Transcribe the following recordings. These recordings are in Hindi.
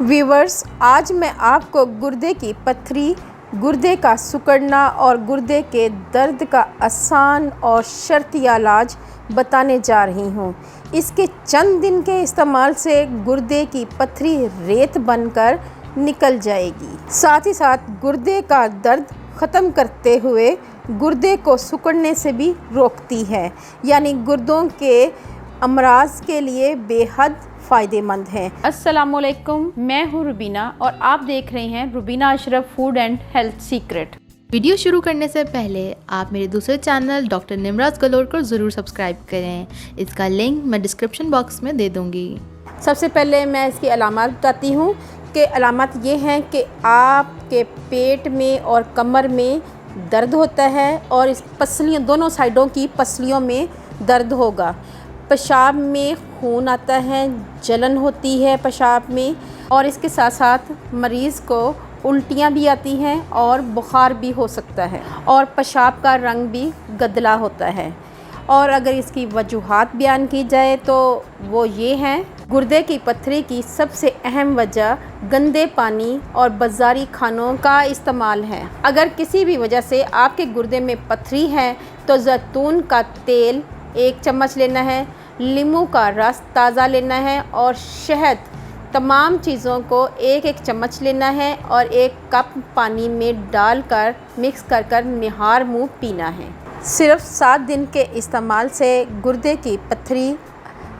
व्यूवर्स, आज मैं आपको गुर्दे की पथरी, गुर्दे का सिकुड़ना और गुर्दे के दर्द का आसान और शर्तिया इलाज बताने जा रही हूँ। इसके चंद दिन के इस्तेमाल से गुर्दे की पथरी रेत बनकर निकल जाएगी। साथ ही साथ गुर्दे का दर्द ख़त्म करते हुए गुर्दे को सिकुड़ने से भी रोकती है, यानी गुर्दों के अमराज के लिए बेहद फ़ायदेमंद है। अस्सलामुअलैकुम, मैं हूँ रुबीना और आप देख रहे हैं Rubina Ashraf food and health secret. Video शुरू करने से पहले आप मेरे दूसरे चैनल डॉक्टर निमराज गलोर को ज़रूर सब्सक्राइब करें। इसका लिंक मैं डिस्क्रिप्शन बॉक्स में दे दूँगी। सबसे पहले मैं इसकी अलामत बताती हूँ कि अलामत ये हैं कि आपके पेट में और कमर में दर्द होता है और इस पसलियों, दोनों साइडों की पसलियों में दर्द होगा। पेशाब में खून आता है, जलन होती है पेशाब में, और इसके साथ साथ मरीज़ को उल्टियाँ भी आती हैं और बुखार भी हो सकता है और पेशाब का रंग भी गदला होता है। और अगर इसकी वजूहात बयान की जाए तो वो ये हैं। गुर्दे की पथरी की सबसे अहम वजह गंदे पानी और बाज़ारी खानों का इस्तेमाल है। अगर किसी भी वजह से आपके गुर्दे में पथरी है तो जैतून का तेल 1 चम्मच लेना है, नींबू का रस ताज़ा लेना है और शहद, तमाम चीज़ों को 1-1 चम्मच लेना है और 1 कप पानी में डालकर मिक्स कर निहार मुँह पीना है। सिर्फ 7 दिन के इस्तेमाल से गुर्दे की पथरी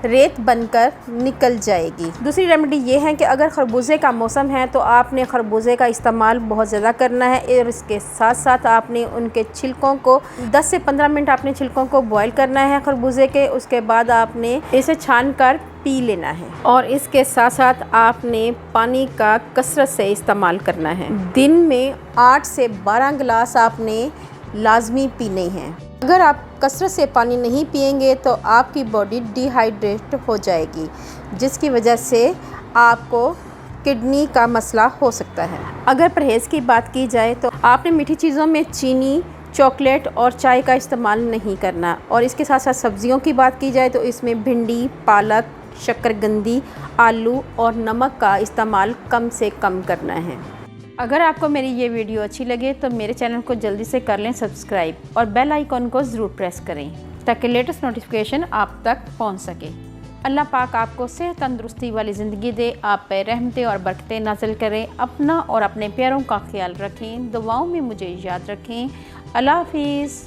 रेत बनकर निकल जाएगी। दूसरी रेमेडी ये है कि अगर खरबूजे का मौसम है तो आपने खरबूजे का इस्तेमाल बहुत ज़्यादा करना है और इसके साथ साथ आपने उनके छिलकों को 10 से 15 मिनट आपने छिलकों को बॉईल करना है खरबूजे के। उसके बाद आपने इसे छान कर पी लेना है और इसके साथ साथ आपने पानी का कसरत से इस्तेमाल करना है। दिन में 8 से 12 गिलास आपने लाजमी पीने हैं। अगर आप कसरत से पानी नहीं पिएंगे तो आपकी बॉडी डिहाइड्रेट हो जाएगी, जिसकी वजह से आपको किडनी का मसला हो सकता है। अगर परहेज़ की बात की जाए तो आपने मीठी चीज़ों में चीनी, चॉकलेट और चाय का इस्तेमाल नहीं करना। और इसके साथ साथ सब्ज़ियों की बात की जाए तो इसमें भिंडी, पालक, शक्करकंदी, आलू और नमक का इस्तेमाल कम से कम करना है। अगर आपको मेरी ये वीडियो अच्छी लगे तो मेरे चैनल को जल्दी से कर लें सब्सक्राइब और बेल आइकॉन को ज़रूर प्रेस करें ताकि लेटेस्ट नोटिफिकेशन आप तक पहुंच सके। अल्लाह पाक आपको सेहत तंदुरुस्ती वाली ज़िंदगी दे, आप पे रहमतें और बरकतें नाज़िल करें। अपना और अपने प्यारों का ख्याल रखें, दुआओं में मुझे याद रखें। अल्लाह हाफिज़।